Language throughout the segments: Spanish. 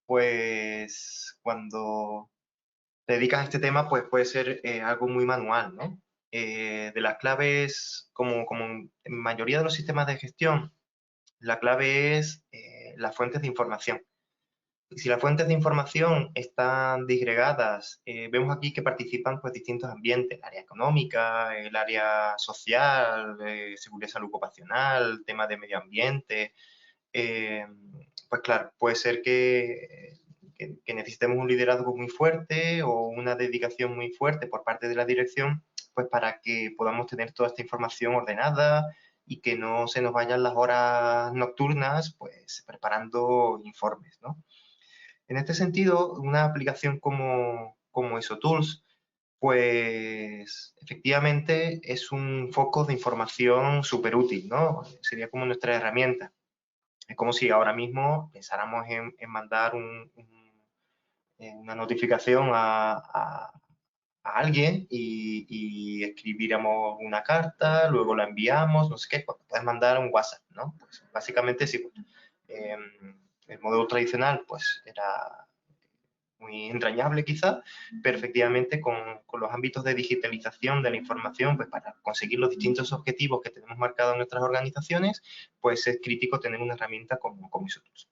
pues cuando te dedicas a este tema, pues puede ser algo muy manual, ¿no? De las claves, como en mayoría de los sistemas de gestión, la clave es las fuentes de información. Y si las fuentes de información están disgregadas, vemos aquí que participan pues, distintos ambientes, el área económica, el área social, seguridad y salud ocupacional, temas de medio ambiente. eh, pues claro, puede ser que necesitemos un liderazgo muy fuerte o una dedicación muy fuerte por parte de la dirección, pues para que podamos tener toda esta información ordenada y que no se nos vayan las horas nocturnas, pues preparando informes, ¿no? En este sentido, una aplicación como ISOTools, pues efectivamente es un foco de información súper útil, ¿no? Sería como nuestra herramienta. Es como si ahora mismo pensáramos en mandar una notificación a alguien y escribiéramos una carta, luego la enviamos, no sé qué, pues puedes mandar un WhatsApp, ¿no? Pues básicamente sí. Pues, el modelo tradicional pues era muy entrañable quizá, pero efectivamente con los ámbitos de digitalización de la información, pues para conseguir los distintos objetivos que tenemos marcados en nuestras organizaciones, pues es crítico tener una herramienta como ISOTools.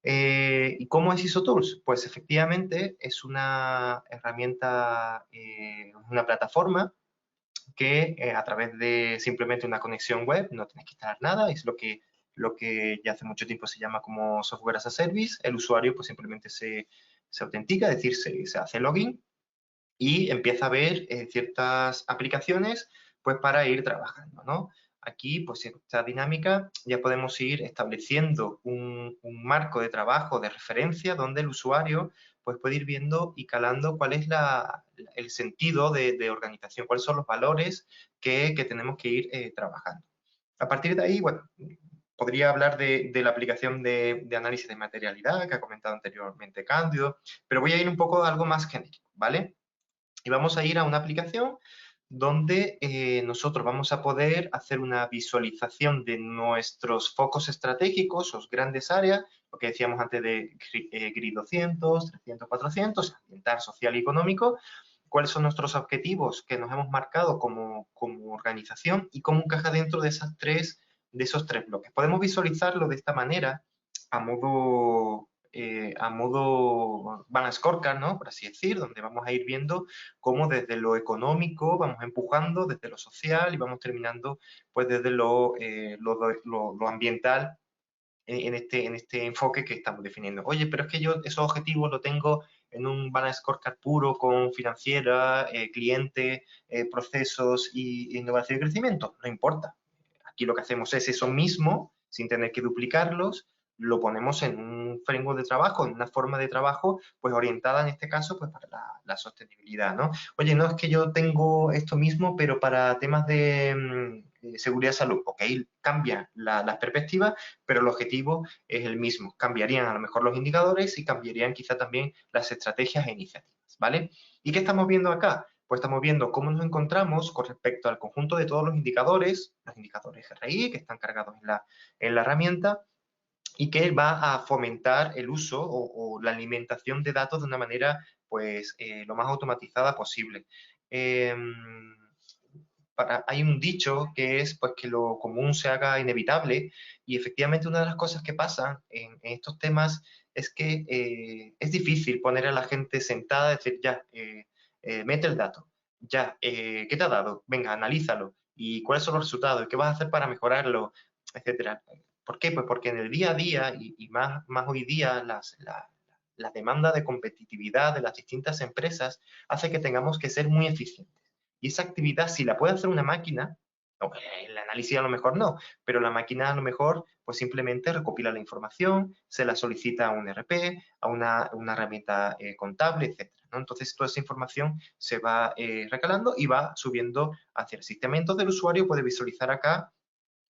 ¿Y cómo es ISOTools? Pues efectivamente es una herramienta, una plataforma que a través de simplemente una conexión web, no tienes que instalar nada, es lo que ya hace mucho tiempo se llama como software as a service. El usuario pues simplemente se autentica, es decir, se hace login y empieza a ver ciertas aplicaciones pues para ir trabajando, ¿no? Aquí, pues en esta dinámica ya podemos ir estableciendo un marco de trabajo, de referencia, donde el usuario pues puede ir viendo y calando cuál es el sentido de organización, cuáles son los valores que tenemos que ir trabajando. A partir de ahí, bueno, podría hablar de la aplicación de análisis de materialidad que ha comentado anteriormente Cándido, pero voy a ir un poco a algo más genérico, ¿vale? Y vamos a ir a una aplicación donde nosotros vamos a poder hacer una visualización de nuestros focos estratégicos, o grandes áreas, lo que decíamos antes de GRI 200, 300, 400, ambiental, social y económico, cuáles son nuestros objetivos que nos hemos marcado como organización y cómo encaja dentro de esos tres bloques. Podemos visualizarlo de esta manera a modo Van Scorecard, ¿no? Por así decir, donde vamos a ir viendo cómo desde lo económico vamos empujando, desde lo social y vamos terminando pues desde lo ambiental en este enfoque que estamos definiendo. Oye, pero es que yo esos objetivos los tengo en un Van Scorecard puro con financiera, cliente, procesos y innovación y crecimiento. No importa. Aquí lo que hacemos es eso mismo, sin tener que duplicarlos, lo ponemos en un framework de trabajo, en una forma de trabajo, pues orientada en este caso, pues para la sostenibilidad, ¿no? Oye, no es que yo tengo esto mismo, pero para temas de seguridad y salud, ok, cambian las perspectivas, pero el objetivo es el mismo. Cambiarían a lo mejor los indicadores y cambiarían quizá también las estrategias e iniciativas, ¿vale? ¿Y qué estamos viendo acá? Pues estamos viendo cómo nos encontramos con respecto al conjunto de todos los indicadores GRI que están cargados en la herramienta y que va a fomentar el uso o la alimentación de datos de una manera pues lo más automatizada posible. Hay un dicho que es pues que lo común se haga inevitable y efectivamente una de las cosas que pasa en estos temas es que es difícil poner a la gente sentada y decir ya, mete el dato, ya, ¿qué te ha dado? Venga, analízalo y cuáles son los resultados, qué vas a hacer para mejorarlo, etcétera. ¿Por qué? Pues porque en el día a día y más hoy día la demanda de competitividad de las distintas empresas hace que tengamos que ser muy eficientes. Y esa actividad, si la puede hacer una máquina, el análisis a lo mejor no, pero la máquina a lo mejor pues simplemente recopila la información, se la solicita a un ERP, a una herramienta contable, etc. ¿no? Entonces toda esa información se va recalando y va subiendo hacia el sistema. Entonces el usuario puede visualizar acá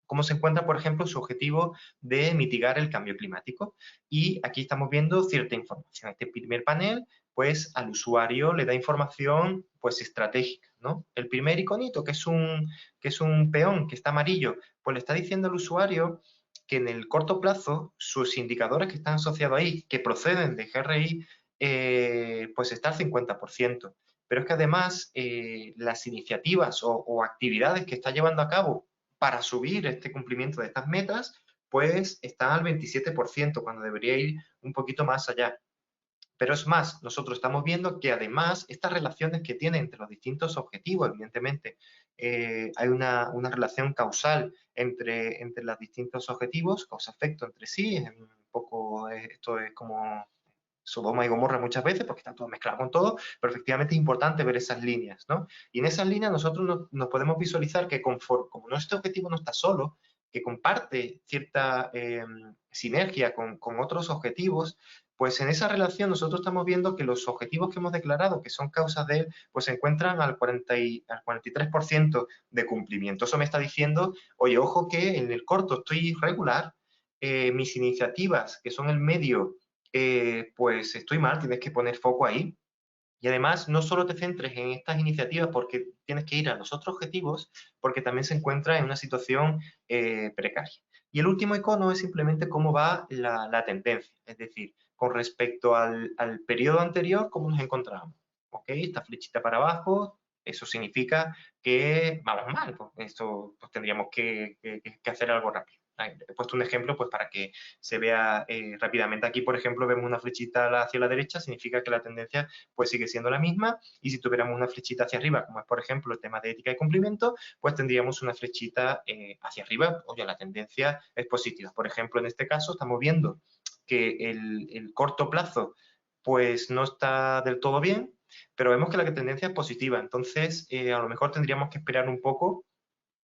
cómo se encuentra, por ejemplo, su objetivo de mitigar el cambio climático. Y aquí estamos viendo cierta información. Este primer panel, pues al usuario le da información pues estratégica, ¿no? El primer iconito, que es un peón que está amarillo, pues le está diciendo al usuario que en el corto plazo sus indicadores que están asociados ahí, que proceden de GRI, pues está al 50%. Pero es que además las iniciativas o actividades que está llevando a cabo para subir este cumplimiento de estas metas, pues están al 27%, cuando debería ir un poquito más allá. Pero es más, nosotros estamos viendo que además estas relaciones que tiene entre los distintos objetivos, evidentemente, hay una relación causal entre los distintos objetivos, causa-efecto entre sí, es un poco, esto es como Sodoma y Gomorra muchas veces, porque está todo mezclado con todo, pero efectivamente es importante ver esas líneas, ¿no? Y en esas líneas nosotros nos podemos visualizar que como nuestro objetivo no está solo, que comparte cierta sinergia con otros objetivos, pues en esa relación nosotros estamos viendo que los objetivos que hemos declarado, que son causas de él, pues se encuentran al 43% de cumplimiento. Eso me está diciendo, oye, ojo que en el corto estoy regular, mis iniciativas, que son el medio, pues estoy mal, tienes que poner foco ahí. Y además, no solo te centres en estas iniciativas porque tienes que ir a los otros objetivos, porque también se encuentra en una situación precaria. Y el último icono es simplemente cómo va la tendencia, es decir, con respecto al periodo anterior, cómo nos encontramos. ¿Ok? Esta flechita para abajo, eso significa que vamos mal, pues esto pues tendríamos que hacer algo rápido. He puesto un ejemplo pues para que se vea rápidamente. Aquí, por ejemplo, vemos una flechita hacia la derecha, significa que la tendencia pues sigue siendo la misma, y si tuviéramos una flechita hacia arriba, como es por ejemplo el tema de ética y cumplimiento, pues tendríamos una flechita hacia arriba, oye, la tendencia es positiva. Por ejemplo, en este caso estamos viendo que el corto plazo pues no está del todo bien, pero vemos que la tendencia es positiva, entonces a lo mejor tendríamos que esperar un poco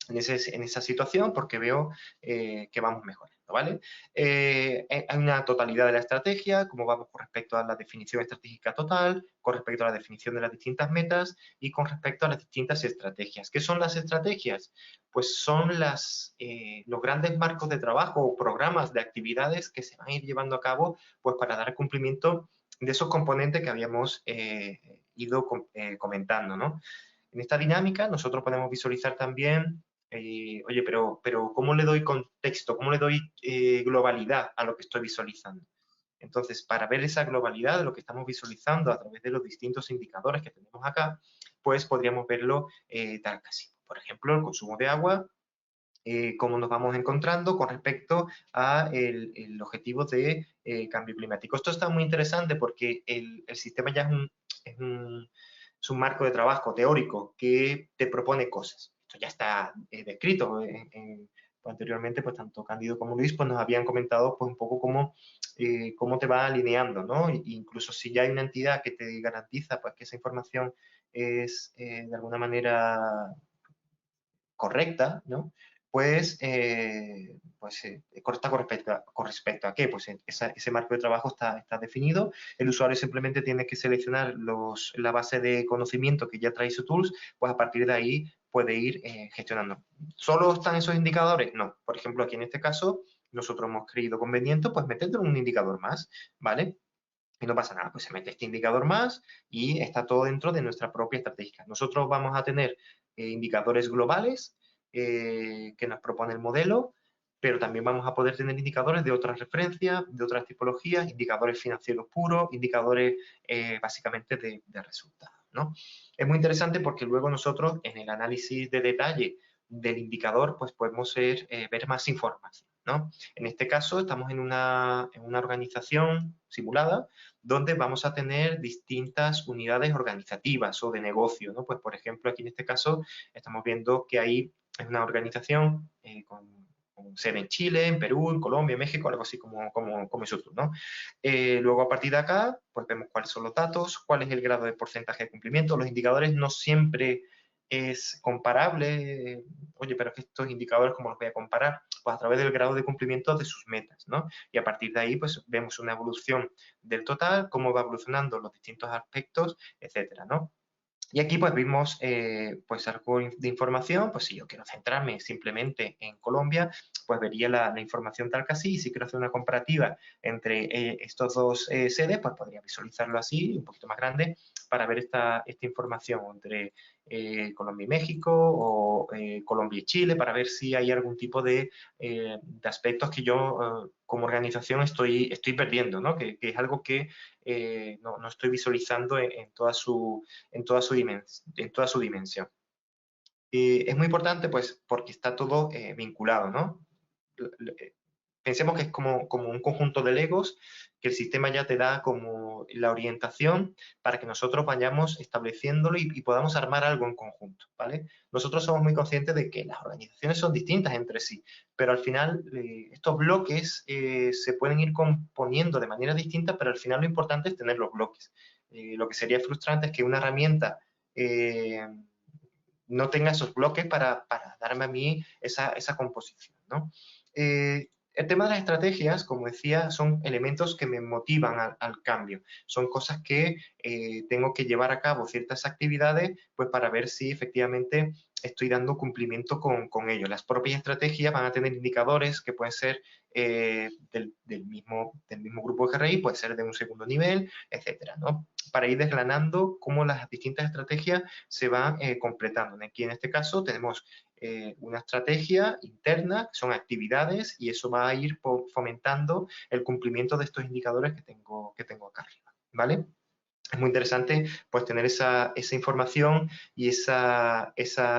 en esa situación porque veo que vamos mejorando, ¿vale? Hay una totalidad de la estrategia, cómo vamos con respecto a la definición estratégica total, con respecto a la definición de las distintas metas y con respecto a las distintas estrategias. ¿Qué son las estrategias? Pues son los grandes marcos de trabajo o programas de actividades que se van a ir llevando a cabo pues para dar cumplimiento de esos componentes que habíamos ido comentando, ¿no? En esta dinámica nosotros podemos visualizar también oye, pero ¿cómo le doy contexto? ¿Cómo le doy globalidad a lo que estoy visualizando? Entonces, para ver esa globalidad de lo que estamos visualizando a través de los distintos indicadores que tenemos acá, pues podríamos verlo tal que así. Por ejemplo, el consumo de agua, cómo nos vamos encontrando con respecto a el objetivo de cambio climático. Esto está muy interesante porque el sistema ya es un marco de trabajo teórico que te propone cosas. Esto ya está descrito. Pues anteriormente, pues tanto Cándido como Luis pues nos habían comentado pues un poco cómo te va alineando, ¿no? Incluso si ya hay una entidad que te garantiza pues que esa información es de alguna manera correcta, ¿no? Pues, correcta con respecto a qué, pues ese marco de trabajo está definido, el usuario simplemente tiene que seleccionar la base de conocimiento que ya trae su tools, pues a partir de ahí puede ir gestionando. ¿Solo están esos indicadores? No. Por ejemplo, aquí en este caso, nosotros hemos creído conveniente pues meterle un indicador más, ¿vale? Y no pasa nada, pues se mete este indicador más y está todo dentro de nuestra propia estrategia. Nosotros vamos a tener indicadores globales que nos propone el modelo, pero también vamos a poder tener indicadores de otras referencias, de otras tipologías, indicadores financieros puros, indicadores básicamente de resultados, ¿no? Es muy interesante porque luego nosotros en el análisis de detalle del indicador pues podemos ver más información, ¿no? En este caso estamos en una organización simulada donde vamos a tener distintas unidades organizativas o de negocio, ¿no? Pues por ejemplo aquí en este caso estamos viendo que hay una organización con sede en Chile, en Perú, en Colombia, en México, algo así como eso, ¿no? Luego a partir de acá pues vemos cuáles son los datos, cuál es el grado de porcentaje de cumplimiento. Los indicadores no siempre es comparable. Oye, pero es que estos indicadores, ¿cómo los voy a comparar? Pues a través del grado de cumplimiento de sus metas, ¿no? Y a partir de ahí, pues vemos una evolución del total, cómo va evolucionando los distintos aspectos, etcétera, ¿no? Y aquí pues vimos pues algo de información, pues si yo quiero centrarme simplemente en Colombia, pues vería la información tal que así, y si quiero hacer una comparativa entre estos dos sedes, pues podría visualizarlo así, un poquito más grande, para ver esta información entre Colombia y México o Colombia y Chile, para ver si hay algún tipo de aspectos que yo como organización estoy perdiendo, ¿no? Que es algo que no estoy visualizando en toda su dimensión. Es muy importante, pues, porque está todo vinculado, ¿no? Pensemos que es como un conjunto de legos que el sistema ya te da como la orientación para que nosotros vayamos estableciéndolo y podamos armar algo en conjunto, ¿vale? Nosotros somos muy conscientes de que las organizaciones son distintas entre sí, pero al final estos bloques se pueden ir componiendo de manera distinta, pero al final lo importante es tener los bloques. Lo que sería frustrante es que una herramienta no tenga esos bloques para darme a mí esa composición, ¿no? El tema de las estrategias, como decía, son elementos que me motivan al cambio. Son cosas que tengo que llevar a cabo ciertas actividades pues para ver si efectivamente estoy dando cumplimiento con ello. Las propias estrategias van a tener indicadores que pueden ser del mismo grupo de GRI, puede ser de un segundo nivel, etcétera, ¿no? Para ir desgranando cómo las distintas estrategias se van completando. Aquí en este caso tenemos una estrategia interna, que son actividades, y eso va a ir fomentando el cumplimiento de estos indicadores que tengo acá arriba, ¿vale? Es muy interesante pues tener esa información y esa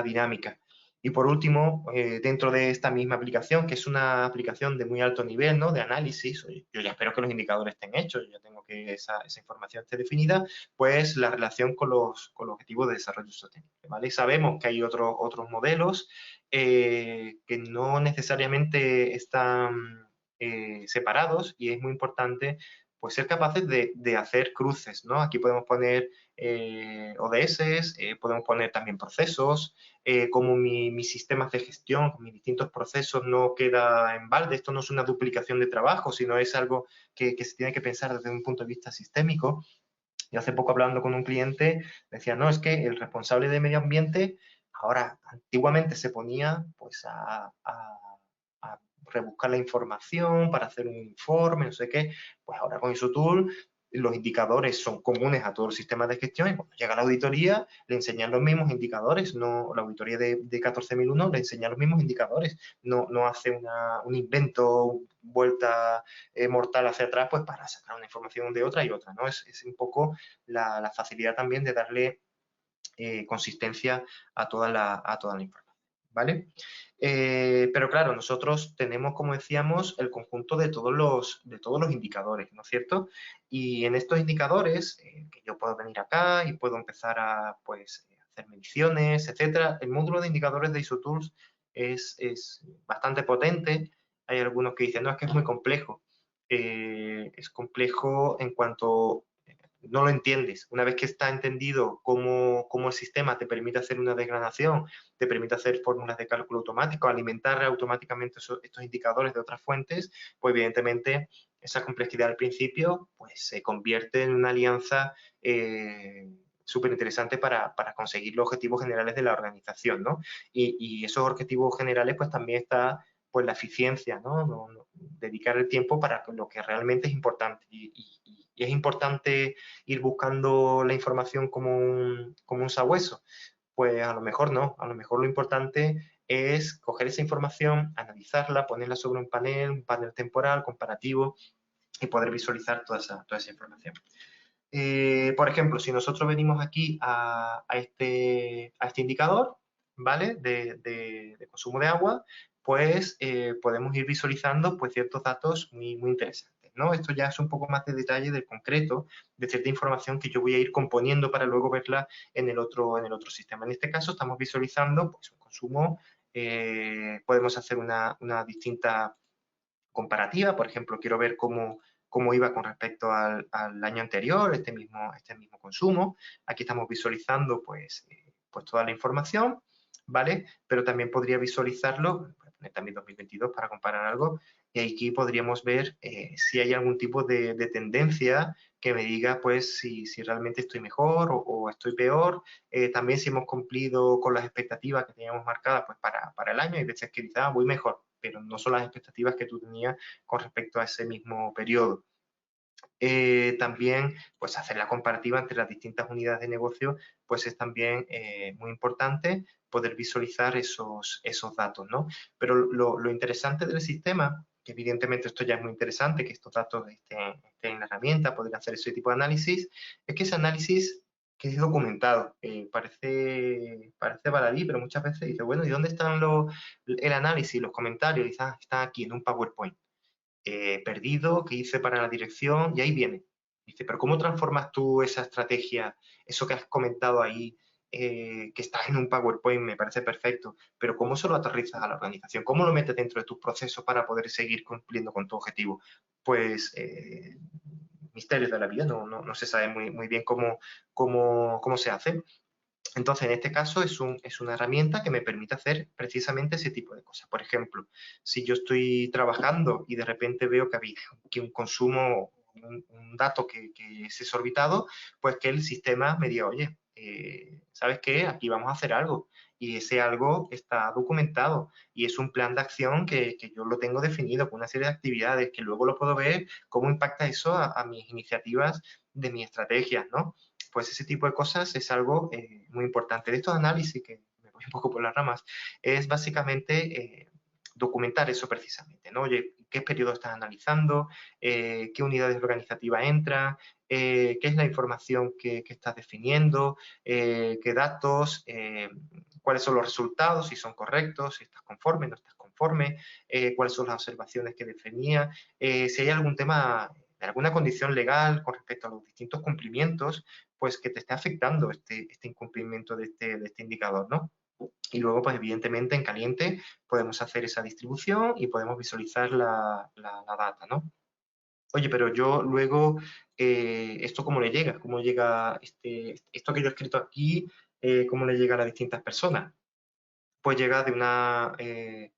dinámica. Y por último, dentro de esta misma aplicación, que es una aplicación de muy alto nivel, ¿no? De análisis, yo ya espero que los indicadores estén hechos, yo ya tengo que esa información esté definida, pues la relación con los objetivos de desarrollo sostenible, ¿vale? Sabemos que hay otros modelos que no necesariamente están separados y es muy importante pues ser capaces de hacer cruces, ¿no? Aquí podemos poner ODS, podemos poner también procesos, como mis sistemas de gestión, mis distintos procesos no queda en balde, esto no es una duplicación de trabajo, sino es algo que se tiene que pensar desde un punto de vista sistémico. Y hace poco hablando con un cliente, decía, no, es que el responsable de medio ambiente, ahora, antiguamente se ponía pues a rebuscar la información para hacer un informe, no sé qué, pues ahora con ISOTOOL los indicadores son comunes a todos los sistemas de gestión y cuando llega la auditoría le enseñan los mismos indicadores, no, la auditoría de 14001 le enseña los mismos indicadores, no hace un invento, vuelta mortal hacia atrás, pues para sacar una información de otra y otra, ¿no? Es un poco la facilidad también de darle consistencia a toda la información, ¿vale? Pero claro, nosotros tenemos, como decíamos, el conjunto de todos los indicadores, ¿no es cierto? Y en estos indicadores, que yo puedo venir acá y puedo empezar a, pues, hacer mediciones, etcétera. El módulo de indicadores de ISOTools es bastante potente. Hay algunos que dicen, no, es que es muy complejo. Es complejo en cuanto no lo entiendes. Una vez que está entendido cómo el sistema te permite hacer una desgranación, te permite hacer fórmulas de cálculo automático, alimentar automáticamente estos indicadores de otras fuentes, pues evidentemente esa complejidad al principio pues se convierte en una alianza súper interesante para conseguir los objetivos generales de la organización, ¿no? Y esos objetivos generales pues también está pues la eficiencia, ¿no? Dedicar el tiempo para lo que realmente es importante. Y es importante ir buscando la información como un sabueso. Pues a lo mejor no, a lo mejor lo importante es coger esa información, analizarla, ponerla sobre un panel temporal, comparativo, y poder visualizar toda esa información. Por ejemplo, si nosotros venimos aquí a este indicador, ¿vale? De consumo de agua, pues podemos ir visualizando pues, ciertos datos muy interesantes, ¿no? Esto ya es un poco más de detalle del concreto, de cierta información que yo voy a ir componiendo para luego verla en el otro sistema. En este caso estamos visualizando pues, un consumo, podemos hacer una distinta comparativa, por ejemplo, quiero ver cómo iba con respecto al año anterior, este mismo consumo. Aquí estamos visualizando pues toda la información, ¿vale? Pero también podría visualizarlo, voy a poner también 2022 para comparar algo, y aquí podríamos ver si hay algún tipo de tendencia que me diga pues si realmente estoy mejor o estoy peor, también si hemos cumplido con las expectativas que teníamos marcadas pues para el año, y veces que quizás voy mejor, pero no son las expectativas que tú tenías con respecto a ese mismo periodo. También, pues hacer la comparativa entre las distintas unidades de negocio, pues es también muy importante poder visualizar esos datos, ¿no? Pero lo interesante del sistema, que evidentemente esto ya es muy interesante, que estos datos estén en la herramienta, poder hacer ese tipo de análisis, es que ese análisis que es documentado, parece baladí, pero muchas veces dice, bueno, ¿y dónde están el análisis, los comentarios? Y dice, ah, están aquí en un PowerPoint. Perdido que hice para la dirección y ahí viene. Dice, pero ¿cómo transformas tú esa estrategia, eso que has comentado ahí, que está en un PowerPoint, me parece perfecto, pero cómo se lo aterrizas a la organización? ¿Cómo lo metes dentro de tus procesos para poder seguir cumpliendo con tu objetivo? Pues misterios de la vida, no se sabe muy bien cómo se hace. Entonces, en este caso es una herramienta que me permite hacer precisamente ese tipo de cosas. Por ejemplo, si yo estoy trabajando y de repente veo que un consumo, un dato que es exorbitado, pues que el sistema me diga, oye, ¿sabes qué? Aquí vamos a hacer algo. Y ese algo está documentado y es un plan de acción que yo lo tengo definido con una serie de actividades que luego lo puedo ver cómo impacta eso a mis iniciativas de mi estrategia, ¿no? Pues ese tipo de cosas es algo muy importante. De estos análisis, que me voy un poco por las ramas, es básicamente documentar eso precisamente, ¿no? Oye, ¿qué periodo estás analizando? ¿Qué unidades organizativas entra? ¿Qué es la información que estás definiendo? ¿Qué datos? ¿Cuáles son los resultados? Si son correctos, si estás conforme, no estás conforme, cuáles son las observaciones que definía, si hay algún tema, alguna condición legal con respecto a los distintos cumplimientos, pues que te esté afectando este incumplimiento de este indicador, ¿no? Y luego, pues evidentemente en caliente podemos hacer esa distribución y podemos visualizar la data, ¿no? Oye, pero yo luego, ¿esto cómo le llega? ¿Cómo llega esto que yo he escrito aquí, cómo le llega a las distintas personas? Pues llega de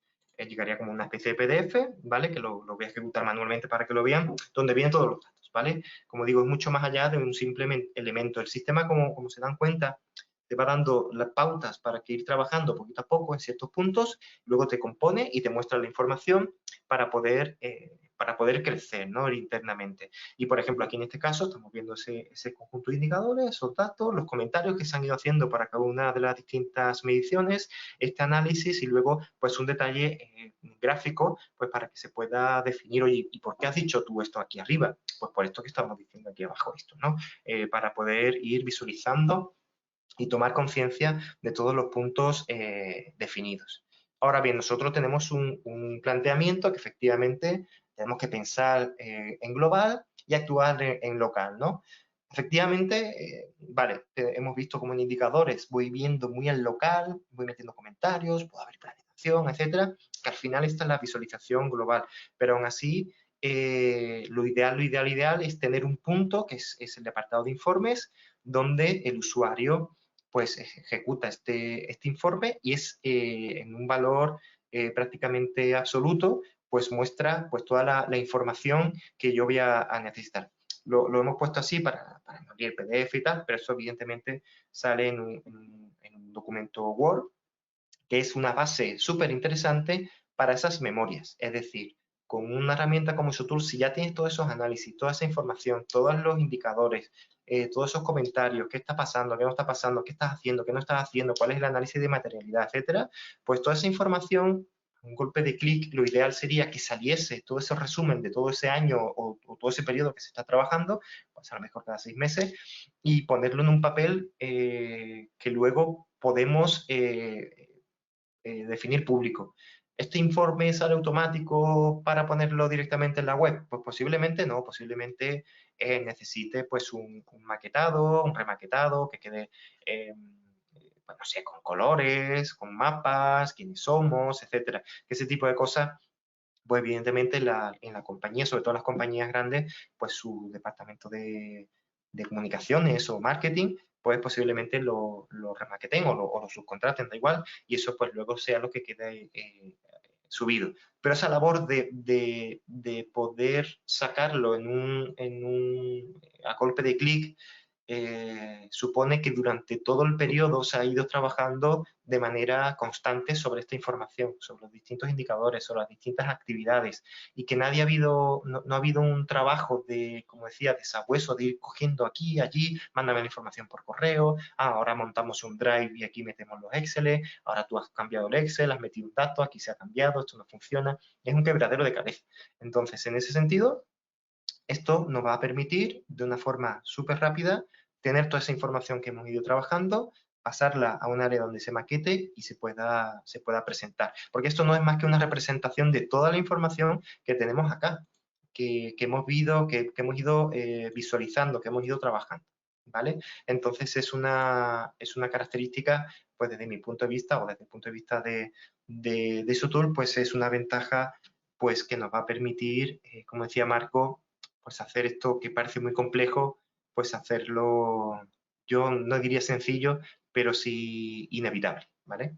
llegaría como una especie de PDF, ¿vale? Que lo voy a ejecutar manualmente para que lo vean, donde vienen todos los datos, ¿vale? Como digo, es mucho más allá de un simple elemento. El sistema, como se dan cuenta, te va dando las pautas para que ir trabajando poquito a poco en ciertos puntos, luego te compone y te muestra la información para poder crecer, ¿no? Internamente. Y, por ejemplo, aquí en este caso estamos viendo ese conjunto de indicadores, esos datos, los comentarios que se han ido haciendo para cada una de las distintas mediciones, este análisis y luego pues un detalle gráfico pues para que se pueda definir, oye, ¿y por qué has dicho tú esto aquí arriba? Pues por esto que estamos diciendo aquí abajo, esto, ¿no? Para poder ir visualizando y tomar conciencia de todos los puntos definidos. Ahora bien, nosotros tenemos un planteamiento que efectivamente tenemos que pensar en global y actuar en local, ¿no? Efectivamente, vale, hemos visto como en indicadores voy viendo muy al local, voy metiendo comentarios, puede haber planificación, etcétera, que al final esta es la visualización global, pero aún así lo ideal es tener un punto que es el apartado de informes donde el usuario pues ejecuta este informe y es en un valor prácticamente absoluto, pues muestra pues toda la información que yo voy a necesitar. Lo hemos puesto así para abrir el PDF y tal, pero eso evidentemente sale en un documento Word, que es una base súper interesante para esas memorias. Es decir, con una herramienta como IsoTools, si ya tienes todos esos análisis, toda esa información, todos los indicadores, todos esos comentarios, qué está pasando, qué no está pasando, qué estás haciendo, qué no estás haciendo, cuál es el análisis de materialidad, etcétera, pues toda esa información, un golpe de clic, lo ideal sería que saliese todo ese resumen de todo ese año o todo ese periodo que se está trabajando, pues a lo mejor cada 6 meses, y ponerlo en un papel que luego podemos definir público. ¿Este informe sale automático para ponerlo directamente en la web? Pues posiblemente no, posiblemente necesite pues un maquetado, un remaquetado, que quede, pues, no sé, con colores, con mapas, quiénes somos, etcétera. Ese tipo de cosas, pues evidentemente en la compañía, sobre todo en las compañías grandes, pues su departamento de comunicaciones o marketing, pues posiblemente lo remaqueten o lo subcontraten, da igual, y eso pues luego sea lo que quede subido. Pero esa labor de poder sacarlo a golpe de clic supone que durante todo el periodo se ha ido trabajando de manera constante sobre esta información, sobre los distintos indicadores, sobre las distintas actividades, y que nadie ha habido, no ha habido un trabajo de, como decía, de sabueso, de ir cogiendo aquí, allí, mándame la información por correo, ahora montamos un Drive y aquí metemos los Excel, ahora tú has cambiado el Excel, has metido un dato, aquí se ha cambiado, esto no funciona, es un quebradero de cabeza. Entonces, en ese sentido, esto nos va a permitir, de una forma súper rápida, tener toda esa información que hemos ido trabajando, pasarla a un área donde se maquete y se pueda presentar. Porque esto no es más que una representación de toda la información que tenemos acá, que hemos ido visualizando, que hemos ido trabajando. ¿Vale? Entonces es una característica, pues desde mi punto de vista o desde el punto de vista de Sotool, pues es una ventaja pues que nos va a permitir, como decía Marco, pues hacer esto que parece muy complejo, pues hacerlo, yo no diría sencillo, pero sí inevitable, ¿vale?